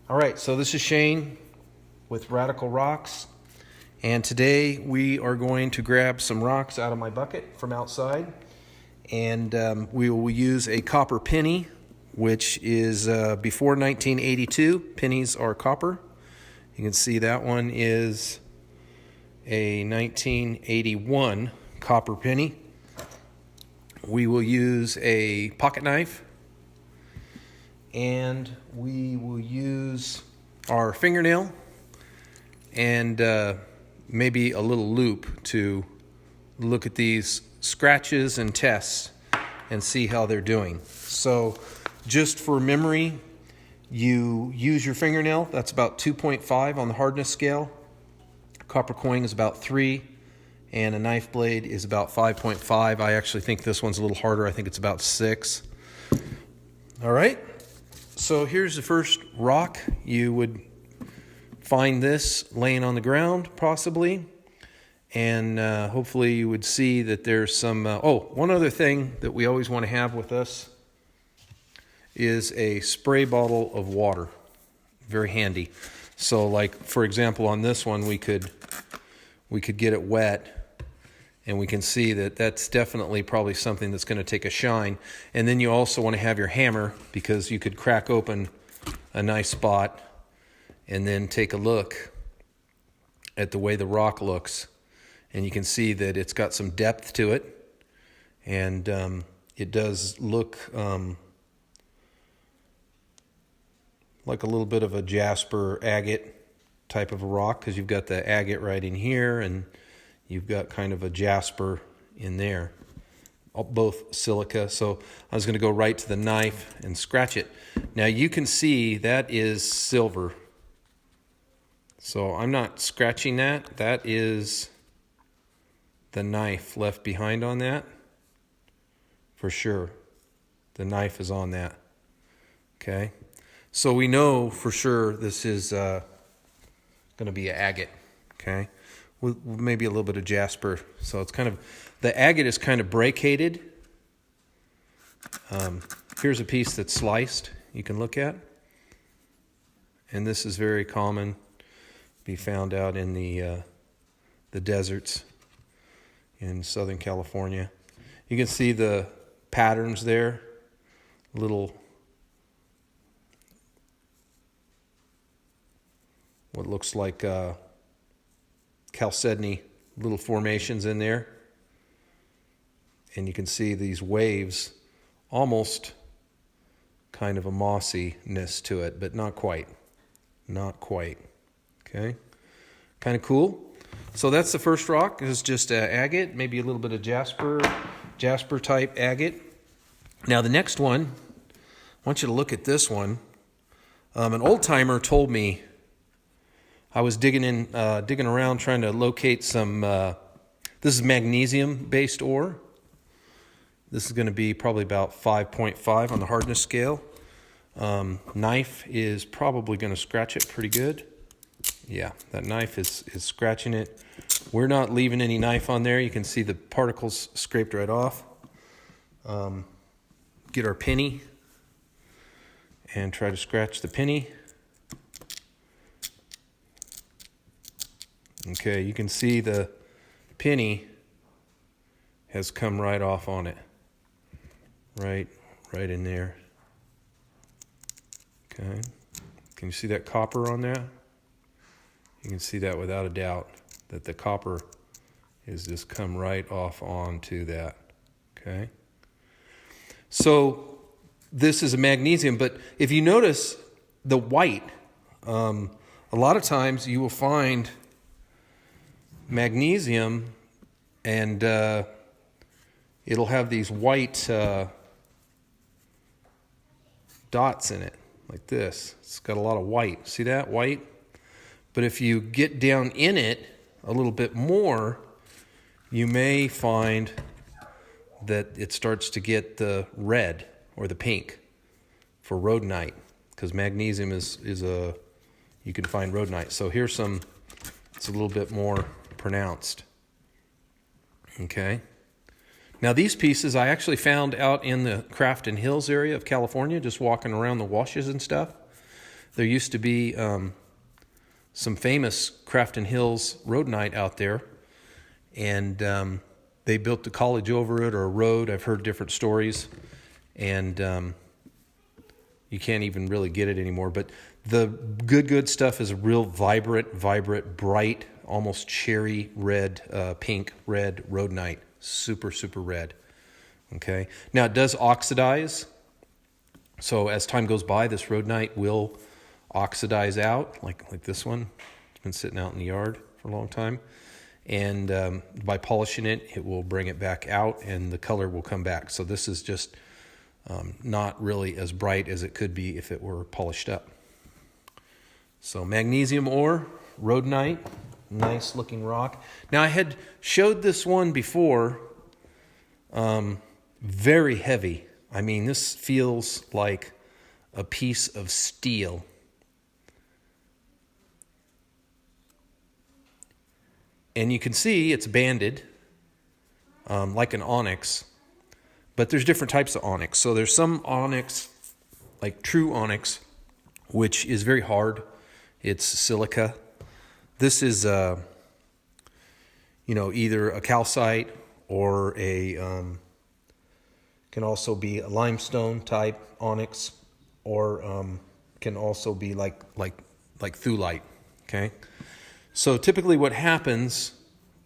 All right, so this is Shane with Radical Rocks, and today we are going to grab some rocks out of my bucket from outside, and we will use a copper penny, which is before 1982. Pennies are copper. You can see that one is a 1981 copper penny. We will use a pocket knife, and we will use our fingernail and maybe a little loop to look at these scratches and tests and see how they're doing. So just for memory, you use your fingernail. That's about 2.5 on the hardness scale. Copper coin is about 3, and a knife blade is about 5.5. I actually think this one's a little harder. I think it's about 6. All right. So here's the first rock. You would find this laying on the ground, possibly, and hopefully you would see that there's some... one other thing that we always want to have with us is a spray bottle of water. Very handy. So, like, for example, on this one, we could get it wet, and we can see that that's definitely probably something that's going to take a shine. And then you also want to have your hammer, because you could crack open a nice spot and then take a look at the way the rock looks. And you can see that it's got some depth to it. And it does look like a little bit of a jasper agate type of a rock, because you've got the agate right in here, and you've got kind of a jasper in there, both silica. So I was going to go right to the knife and scratch it. Now you can see that is silver. So I'm not scratching that. That is the knife left behind on that, for sure. The knife is on that. Okay. So we know for sure this is going to be an agate. Okay. With maybe a little bit of jasper. So it's kind of, the agate is kind of brachiated. Here's a piece that's sliced you can look at. And this is very common, be found out in the deserts in Southern California. You can see the patterns there, little, what looks like chalcedony little formations in there, and you can see these waves, almost kind of a mossiness to it, but not quite. Okay, kind of cool. So that's the first rock. It's just agate, maybe a little bit of jasper type agate. Now the next one, I want you to look at this one. An old timer told me, I was digging around trying to locate some, this is magnesium-based ore. This is going to be probably about 5.5 on the hardness scale. Knife is probably going to scratch it pretty good. Yeah, that knife is scratching it. We're not leaving any knife on there. You can see the particles scraped right off. Get our penny and try to scratch the penny. Okay, you can see the penny has come right off on it. Right in there. Okay. Can you see that copper on that? You can see that without a doubt, that the copper is just come right off onto that. Okay. So this is a magnesium, but if you notice the white, a lot of times you will find magnesium, and it'll have these white dots in it, like this. It's got a lot of white. See that? White? But if you get down in it a little bit more, you may find that it starts to get the red or the pink for rhodonite, because magnesium is you can find rhodonite. So here's some, it's a little bit more pronounced. Okay. Now these pieces I actually found out in the Crafton Hills area of California, just walking around the washes and stuff. There used to be some famous Crafton Hills rhodonite out there, and they built the college over it, or a road. I've heard different stories, and you can't even really get it anymore. But the good stuff is a real vibrant, bright, almost cherry red, pink red rhodonite. Super red. Okay. Now it does oxidize. So as time goes by, this rhodonite will oxidize out, like this one. It's been sitting out in the yard for a long time. And by polishing it, it will bring it back out, and the color will come back. So this is just not really as bright as it could be if it were polished up. So magnesium ore, rhodonite, nice looking rock. Now I had showed this one before, very heavy. I mean, this feels like a piece of steel. And you can see it's banded, like an onyx. But there's different types of onyx. So there's some onyx, like true onyx, which is very hard. It's silica. This is, either a calcite or can also be a limestone type onyx, or can also be like thulite. Okay. So typically what happens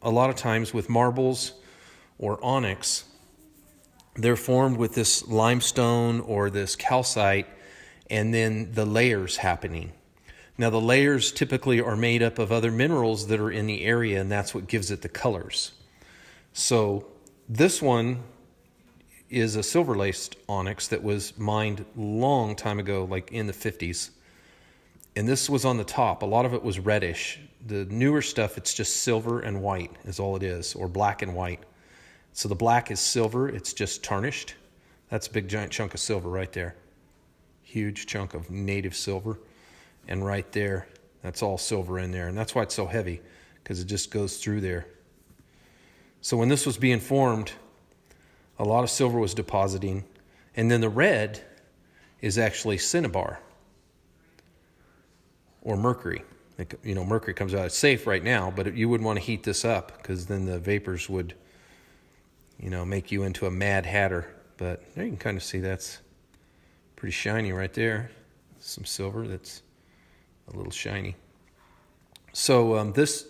a lot of times with marbles or onyx, they're formed with this limestone or this calcite, and then the layers happening. Now the layers typically are made up of other minerals that are in the area, and that's what gives it the colors. So this one is a silver laced onyx that was mined long time ago, like in the 50s. And this was on the top. A lot of it was reddish. The newer stuff, it's just silver and white is all it is, or black and white. So the black is silver. It's just tarnished. That's a big giant chunk of silver right there. Huge chunk of native silver. And right there, that's all silver in there. And that's why it's so heavy, because it just goes through there. So when this was being formed, a lot of silver was depositing. And then the red is actually cinnabar or mercury. Mercury comes out. It's safe right now, but you wouldn't want to heat this up, because then the vapors would, make you into a Mad Hatter. But there you can kind of see that's pretty shiny right there. Some silver that's a little shiny. So this,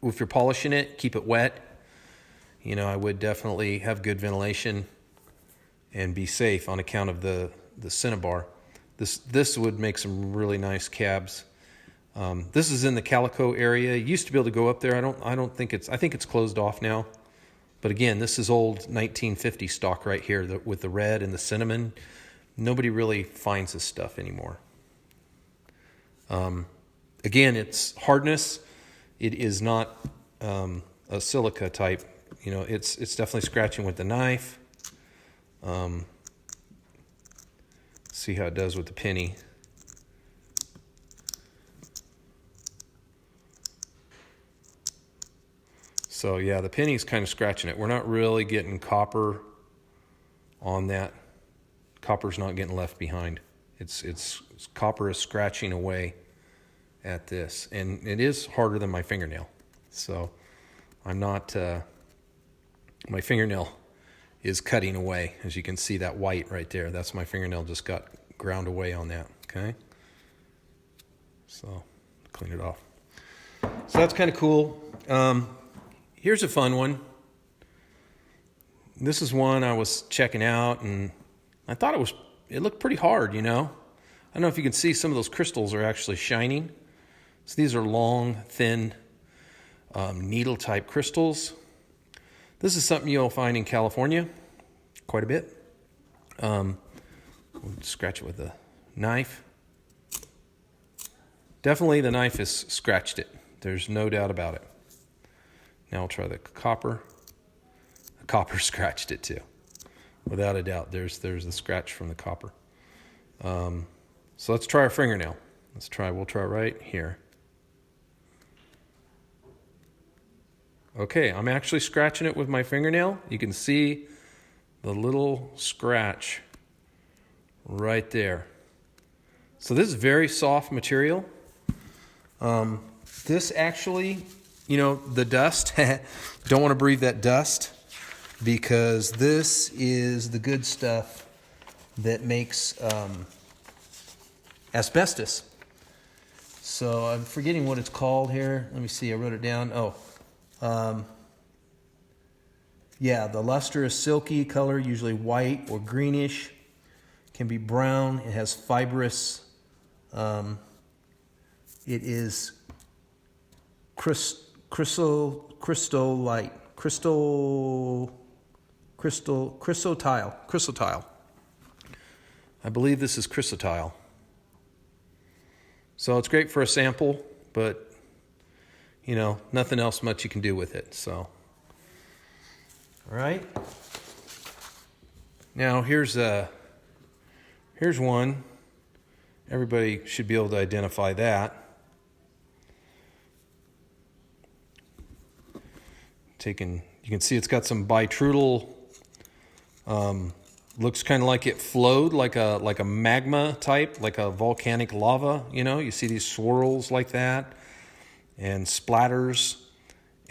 if you're polishing it, keep it wet. I would definitely have good ventilation and be safe on account of the cinnabar. This would make some really nice cabs. This is in the Calico area. You used to be able to go up there. I think it's closed off now. But again, this is old 1950 stock right here with the red and the cinnamon. Nobody really finds this stuff anymore. Again, it's hardness. It is not a silica type. It's definitely scratching with the knife. See how it does with the penny. So yeah, the penny's kind of scratching it. We're not really getting copper on that. Copper's not getting left behind. It's copper is scratching away at this, and it is harder than my fingernail. So I'm not. My fingernail is cutting away, as you can see that white right there. That's my fingernail just got ground away on that. Okay. So clean it off. So that's kind of cool. Here's a fun one. This is one I was checking out, and I thought it looked pretty hard, I don't know if you can see some of those crystals are actually shining. So these are long, thin, needle-type crystals. This is something you'll find in California quite a bit. We'll scratch it with a knife. Definitely the knife has scratched it. There's no doubt about it. Now we'll try the copper. The copper scratched it too. Without a doubt, there's the scratch from the copper. So let's try our fingernail. We'll try right here. Okay, I'm actually scratching it with my fingernail. You can see the little scratch right there. So this is very soft material. This actually, you know, the dust, don't want to breathe that dust, because this is the good stuff that makes asbestos. So I'm forgetting what it's called here. Let me see, I wrote it down. Yeah, the luster is silky color, usually white or greenish. Can be brown. It has fibrous. It is crystallite. Chrysotile. I believe this is chrysotile. So it's great for a sample, but you know, nothing else much you can do with it. So, all right. Now here's one. Everybody should be able to identify that. You can see it's got some bitrudal. Looks kind of like it flowed, like a magma type, like a volcanic lava. You know, you see these swirls like that, and splatters,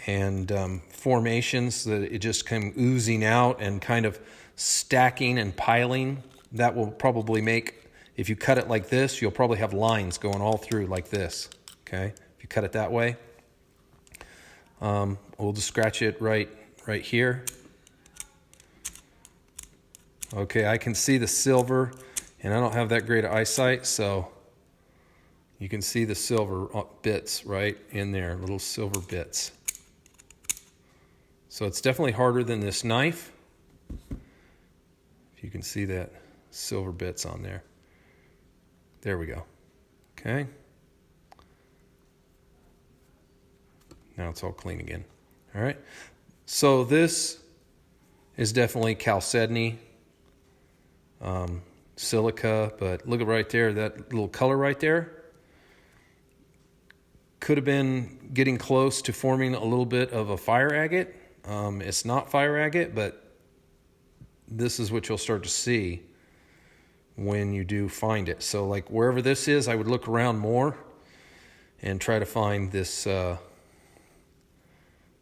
and formations that it just come oozing out and kind of stacking and piling. That will probably make, if you cut it like this, you'll probably have lines going all through like this. Okay, if you cut it that way. We'll just scratch it right here. Okay, I can see the silver, and I don't have that great eyesight, so you can see the silver bits right in there, little silver bits. So it's definitely harder than this knife. If you can see that silver bits on there. There we go. Okay. Now it's all clean again. All right. So this is definitely chalcedony. Silica, but look at right there, that little color right there could have been getting close to forming a little bit of a fire agate. It's not fire agate, but this is what you'll start to see when you do find it. So like wherever this is, I would look around more and try to find this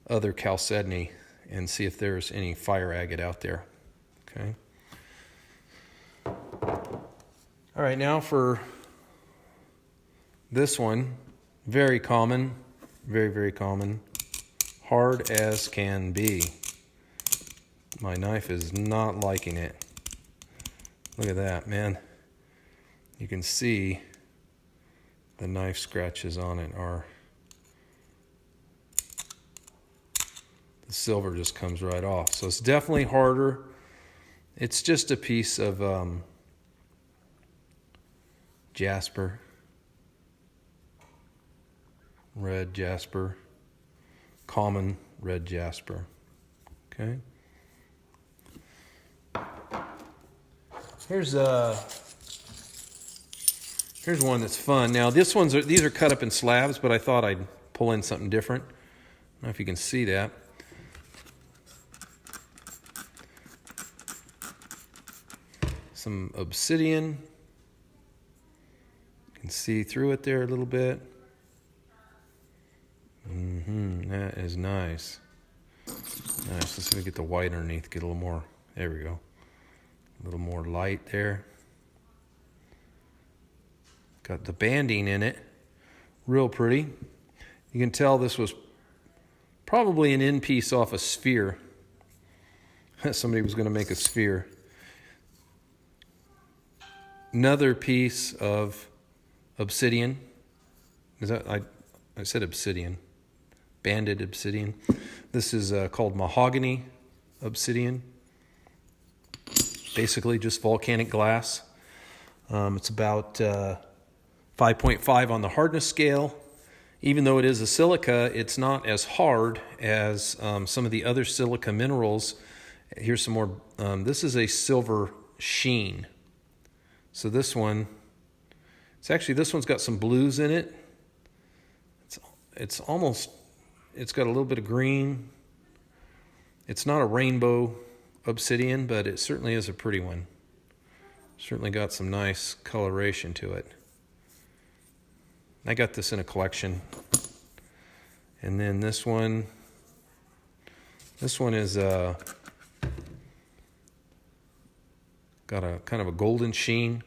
other chalcedony and see if there's any fire agate out there. Okay. All right, now for this one, very common, very common, hard as can be. My knife is not liking it. Look at that, man. You can see the knife scratches on it are, the silver just comes right off. So it's definitely harder. It's just a piece of jasper, red jasper, common red jasper. Okay. Here's one that's fun. Now these are cut up in slabs, but I thought I'd pull in something different. I don't know if you can see that. Some obsidian. You can see through it there a little bit. That is nice. Nice. Let's see if we get the white underneath. Get a little more. There we go. A little more light there. Got the banding in it. Real pretty. You can tell this was probably an end piece off a sphere. Somebody was going to make a sphere. Another piece of obsidian. Is that I said obsidian. Banded obsidian. This is called mahogany obsidian. Basically just volcanic glass. It's about 5.5 on the hardness scale. Even though it is a silica, it's not as hard as some of the other silica minerals. Here's some more. This is a silver sheen. So this one, this one's got some blues in it. It's got a little bit of green. It's not a rainbow obsidian, but it certainly is a pretty one. Certainly got some nice coloration to it. I got this in a collection. And then this one is got a kind of a golden sheen.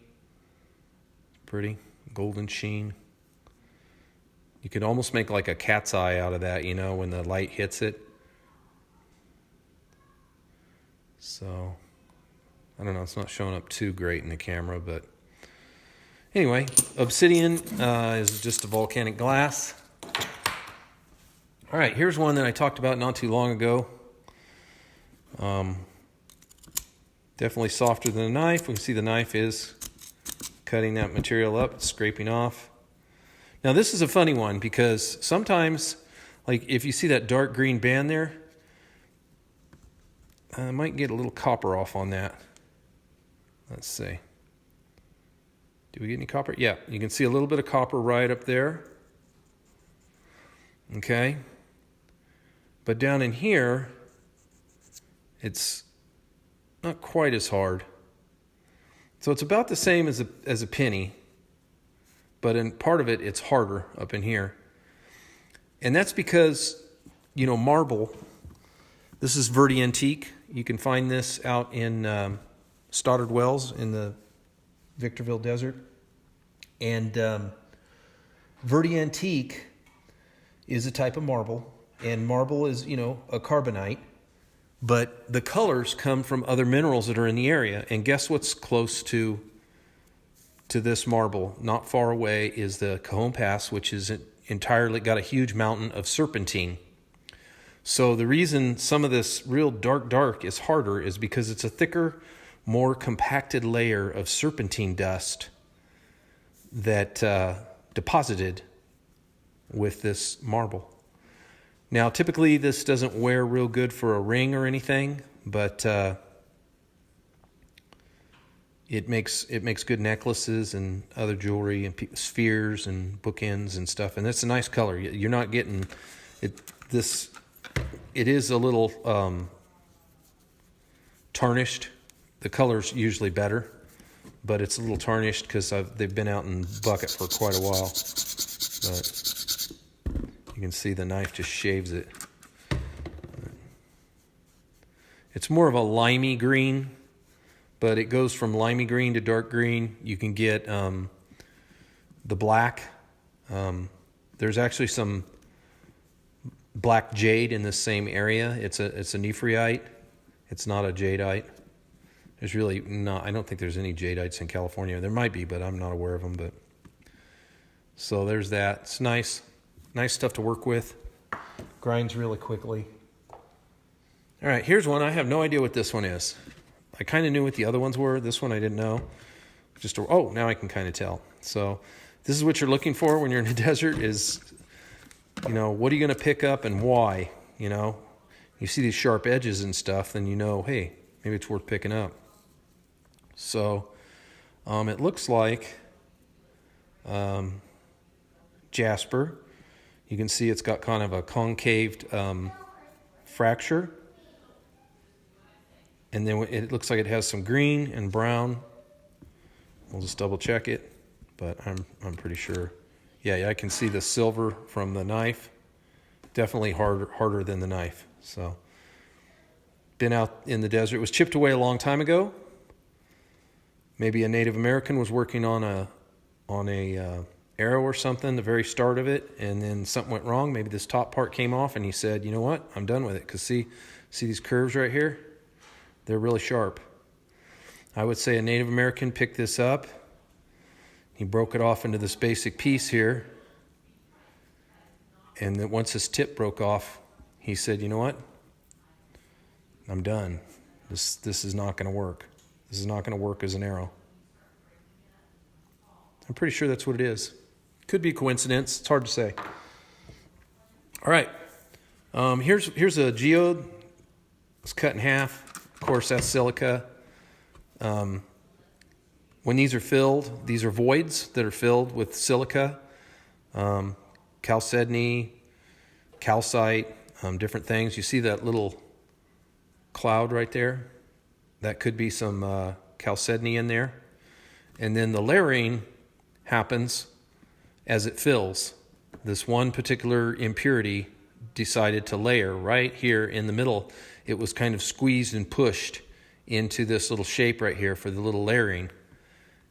Pretty golden sheen. You could almost make like a cat's eye out of that, you know, when the light hits it. So, I don't know, it's not showing up too great in the camera, but anyway, obsidian is just a volcanic glass. All right, here's one that I talked about not too long ago. Definitely softer than a knife. We can see the knife is cutting that material up, scraping off. Now this is a funny one because sometimes, like if you see that dark green band there, I might get a little copper off on that. Let's see. Do we get any copper? Yeah, you can see a little bit of copper right up there. Okay. But down in here, it's not quite as hard. So it's about the same as a penny, but in part of it, it's harder up in here. And that's because, you know, marble, this is Verde Antique. You can find this out in Stoddard Wells in the Victorville Desert. And Verde Antique is a type of marble. And marble is, you know, a carbonite. But the colors come from other minerals that are in the area. And guess what's close to this marble? Not far away is the Cajon Pass, which is entirely got a huge mountain of serpentine. So the reason some of this real dark is harder is because it's a thicker, more compacted layer of serpentine dust that deposited with this marble. Now, typically this doesn't wear real good for a ring or anything, but it makes good necklaces and other jewelry and spheres and bookends and stuff. And it's a nice color. You're not getting it. It is a little tarnished. The color's usually better, but it's a little tarnished because they've been out in bucket for quite a while. But you can see the knife just shaves it. It's more of a limey green, but it goes from limey green to dark green. You can get the black. There's actually some black jade in this same area. It's a nephrite. It's not a jadeite. There's really not. I don't think there's any jadeites in California. There might be, but I'm not aware of them. But so there's that. It's nice stuff to work with. Grinds really quickly. All right, here's one. I have no idea what this one is. I kind of knew what the other ones were. This one I didn't know. Now I can kind of tell. So this is what you're looking for when you're in the desert is, you know, what are you going to pick up and why? You know, you see these sharp edges and stuff, then you know, hey, maybe it's worth picking up. So it looks like jasper. You can see it's got kind of a concaved fracture. And then it looks like it has some green and brown. We'll just double check it, but I'm pretty sure. Yeah, I can see the silver from the knife. Definitely harder than the knife. So, been out in the desert. It was chipped away a long time ago. Maybe a Native American was working on a arrow or something, the very start of it, and then something went wrong. Maybe this top part came off, and he said, "You know what? I'm done with it." Because see these curves right here? They're really sharp. I would say a Native American picked this up. He broke it off into this basic piece here. And then once his tip broke off, he said, "You know what? I'm done. This is not going to work. This is not going to work as an arrow." I'm pretty sure that's what it is. Could be coincidence. It's hard to say. All right. Here's a geode. It's cut in half. Of course, that's silica. When these are filled, these are voids that are filled with silica, chalcedony, calcite, different things. You see that little cloud right there? That could be some chalcedony in there. And then the layering happens as it fills. This one particular impurity decided to layer right here in the middle. It was kind of squeezed and pushed into this little shape right here for the little layering,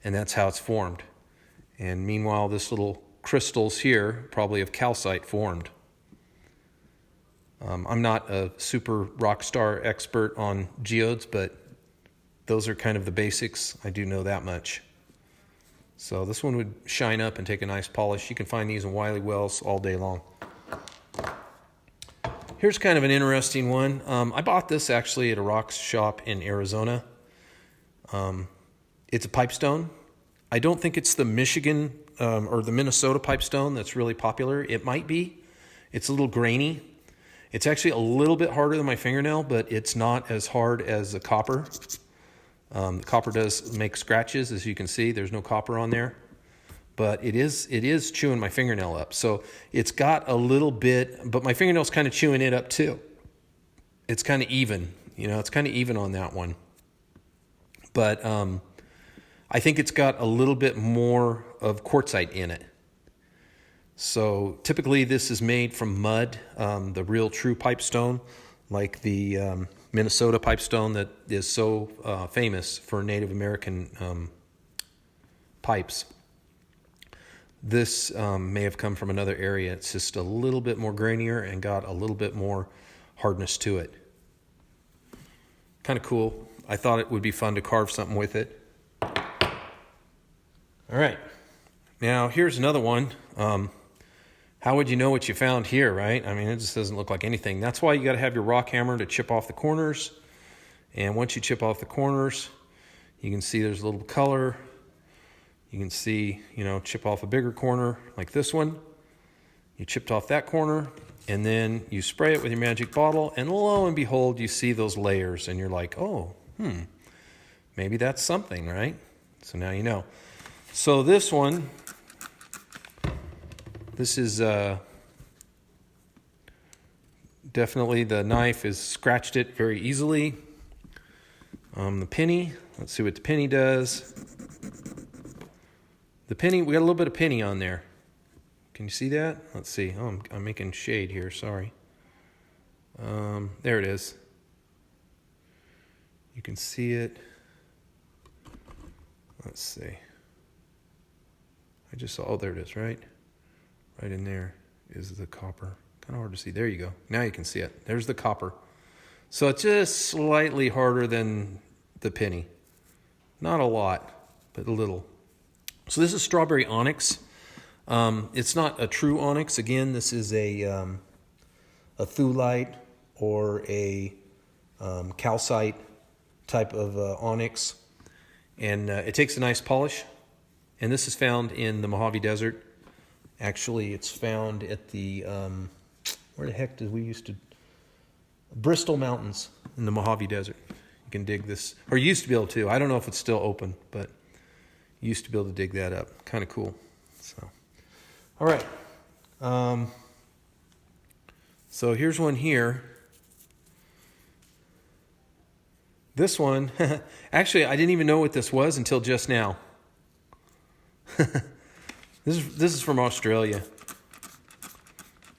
and that's how it's formed. And meanwhile, this little crystals here, probably of calcite, formed. I'm not a super rock star expert on geodes, but those are kind of the basics. I do know that much. So this one would shine up and take a nice polish. You can find these in Wiley Wells all day long. Here's kind of an interesting one. I bought this actually at a rock shop in Arizona. It's a pipestone. I don't think it's the Michigan or the Minnesota pipestone that's really popular. It might be. It's a little grainy. It's actually a little bit harder than my fingernail, but it's not as hard as the copper. The copper does make scratches, as you can see. There's no copper on there, but it is chewing my fingernail up. So it's got a little bit, but my fingernail's kind of chewing it up too. It's kind of even, it's kind of even on that one. But I think it's got a little bit more of quartzite in it. So typically this is made from mud, the real true pipestone, like the Minnesota pipestone that is so famous for Native American pipes. This may have come from another area. It's just a little bit more grainier and got a little bit more hardness to it. Kind of cool. I thought it would be fun to carve something with it. All right. Now here's another one. How would you know what you found here, right? I mean, it just doesn't look like anything. That's why you got to have your rock hammer to chip off the corners. And once you chip off the corners, you can see there's a little color. You can see, chip off a bigger corner like this one. You chipped off that corner, and then you spray it with your magic bottle, and lo and behold, you see those layers, and you're like, oh, maybe that's something, right? So now you know. So this one, this is definitely, the knife has scratched it very easily. The penny, let's see what the penny does. The penny, we got a little bit of penny on there. Can you see that? Let's see. Oh, I'm making shade here, sorry. There it is. You can see it. Let's see. I just saw, oh, there it is, right? Right in there is the copper. Kind of hard to see. There you go. Now you can see it. There's the copper. So it's just slightly harder than the penny. Not a lot, but a little. So this is strawberry onyx. It's not a true onyx. Again, this is a thulite or a calcite type of onyx. And it takes a nice polish. And this is found in the Mojave Desert. Actually, it's found at the, where the heck did we used to, Bristol Mountains in the Mojave Desert. You can dig this, or you used to be able to. I don't know if it's still open, but you used to be able to dig that up. Kind of cool. So, all right. So here's one here. This one, actually, I didn't even know what this was until just now. This is from Australia.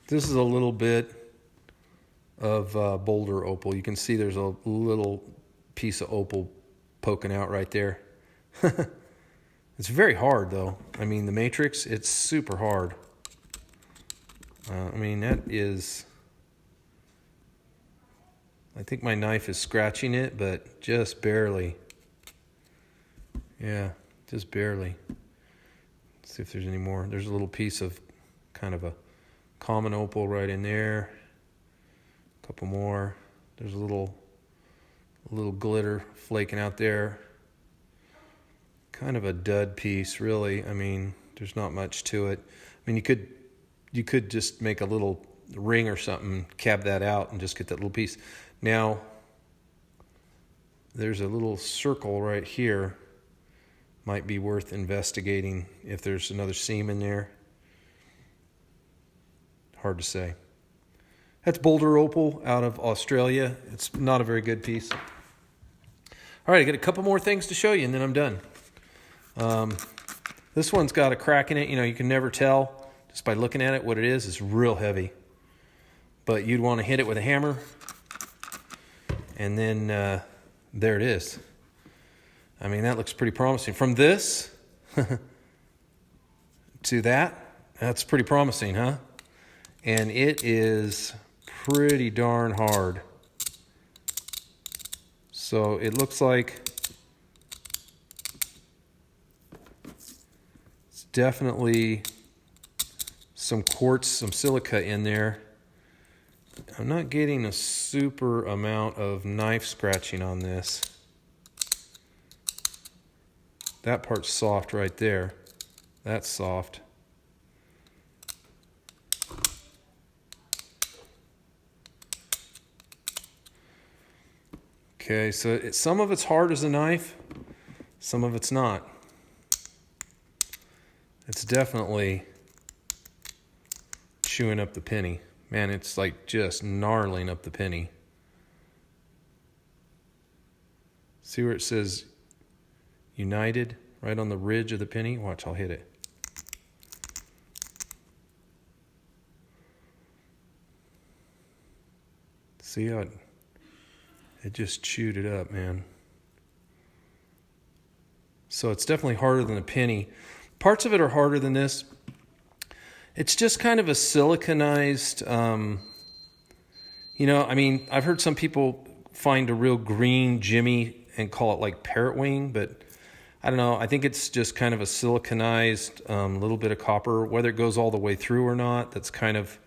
This is a little bit of boulder opal. You can see there's a little piece of opal poking out right there. It's very hard, though. I mean, the matrix, it's super hard. I mean, that is... I think my knife is scratching it, but just barely. Yeah, just barely. Let's see if there's any more. There's a little piece of kind of a common opal right in there. A couple more. There's a little glitter flaking out there. Kind of a dud piece, really. I mean, there's not much to it. I mean, you could just make a little ring or something, cab that out, and just get that little piece. Now, there's a little circle right here. Might be worth investigating if there's another seam in there. Hard to say. That's boulder opal out of Australia. It's not a very good piece. All right, I got a couple more things to show you, and then I'm done. This one's got a crack in it. You know, you can never tell just by looking at it what it is. It's real heavy. But you'd want to hit it with a hammer. And then there it is. I mean, that looks pretty promising. From this to that's pretty promising, huh? And it is pretty darn hard. So it looks like it's definitely some quartz, some silica in there. I'm not getting a super amount of knife scratching on this. That part's soft right there. That's soft. Okay, so some of it's hard as a knife, some of it's not. It's definitely chewing up the penny. Man, it's like just gnarling up the penny. See where it says United right on the ridge of the penny? Watch, I'll hit it. See how it just chewed it up, man. So it's definitely harder than a penny. Parts of it are harder than this. It's just kind of a siliconized, you know, I mean, I've heard some people find a real green Jimmy and call it like parrot wing, but I don't know. I think it's just kind of a siliconized little bit of copper. Whether it goes all the way through or not, that's kind of,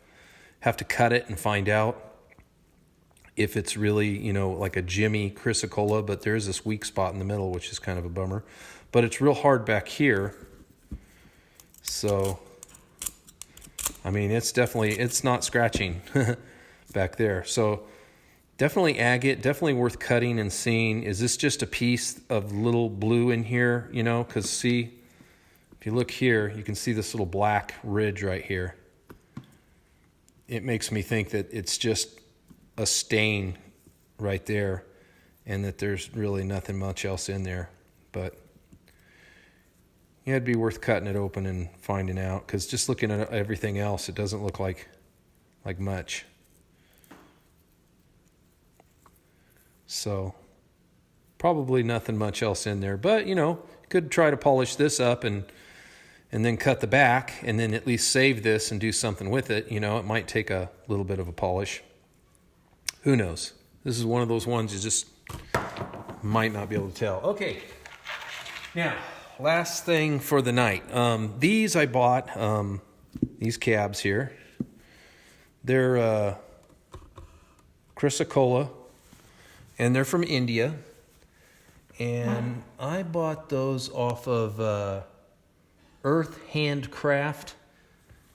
have to cut it and find out if it's really, you know, like a Jimmy chrysocolla, but there is this weak spot in the middle, which is kind of a bummer. But it's real hard back here. So, I mean, it's not scratching back there. So definitely agate, definitely worth cutting and seeing. Is this just a piece of little blue in here, you know? Because see, if you look here, you can see this little black ridge right here. It makes me think that it's just a stain right there and that there's really nothing much else in there. But yeah, it'd be worth cutting it open and finding out, because just looking at everything else, it doesn't look like much. So probably nothing much else in there, but you know, you could try to polish this up and then cut the back and then at least save this and do something with it. You know, it might take a little bit of a polish. Who knows? This is one of those ones you just might not be able to tell. Okay, now last thing for the night. These I bought, these cabs here. They're chrysocolla, and they're from India. And I bought those off of Earth Handcraft.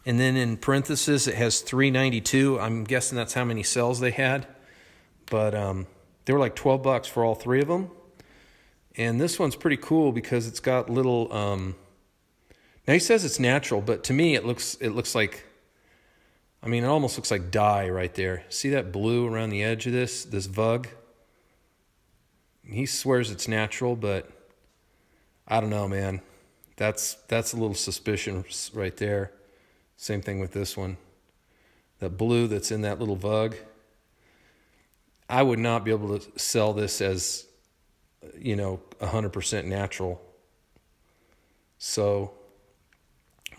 And then in parentheses, it has $3.92. I'm guessing that's how many cells they had. But they were like $12 for all three of them. And this one's pretty cool because it's got little. Now he says it's natural, but to me it looks like. I mean, it almost looks like dye right there. See that blue around the edge of this vug? He swears it's natural, but I don't know, man. That's a little suspicious right there. Same thing with this one. That blue that's in that little vug. I would not be able to sell this as, you know, 100% natural. So,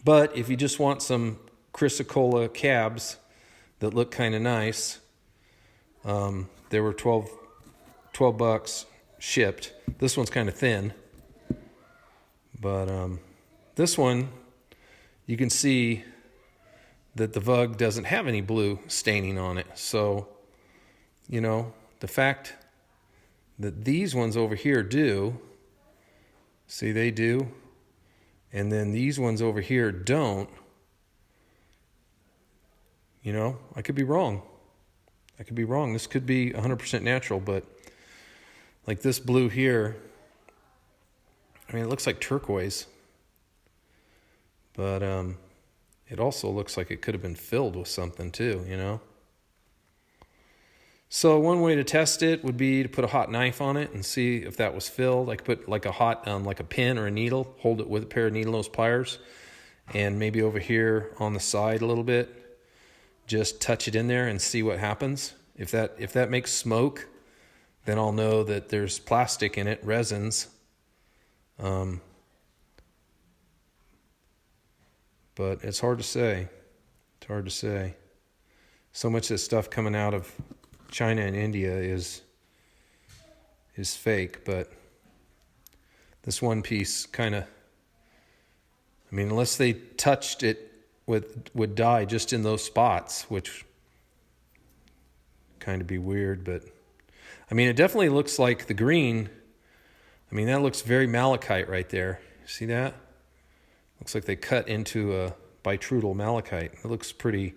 but if you just want some chrysocolla cabs that look kind of nice, they were $12 shipped. This one's kind of thin, but this one, you can see that the vug doesn't have any blue staining on it. So, you know, the fact that these ones over here do, see, they do, and then these ones over here don't, you know, I could be wrong. This could be 100% natural, but like this blue here, I mean, it looks like turquoise, but it also looks like it could have been filled with something too, you know? So one way to test it would be to put a hot knife on it and see if that was filled. I could put like a hot, like a pin or a needle, hold it with a pair of needle nose pliers, and maybe over here on the side a little bit, just touch it in there and see what happens. If that makes smoke, then I'll know that there's plastic in it, resins. But it's hard to say. It's hard to say. So much of this stuff coming out of China and India is fake, but this one piece kind of, I mean, unless they touched it would die just in those spots, which kind of be weird, but I mean, it definitely looks like the green. I mean, that looks very malachite right there. See that? Looks like they cut into a bitrudal malachite. It looks pretty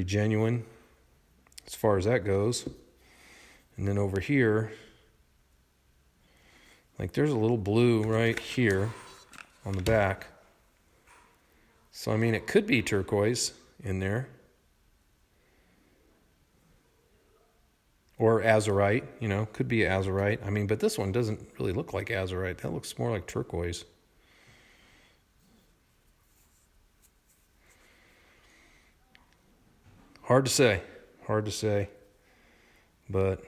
genuine as far as that goes. And then over here, like there's a little blue right here on the back. So I mean, it could be turquoise in there. Or azurite, could be azurite. I mean, but this one doesn't really look like azurite. That looks more like turquoise. Hard to say. But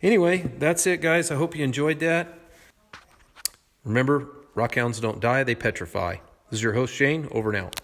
anyway, that's it, guys. I hope you enjoyed that. Remember, rockhounds don't die, they petrify. This is your host, Shane. Over and out.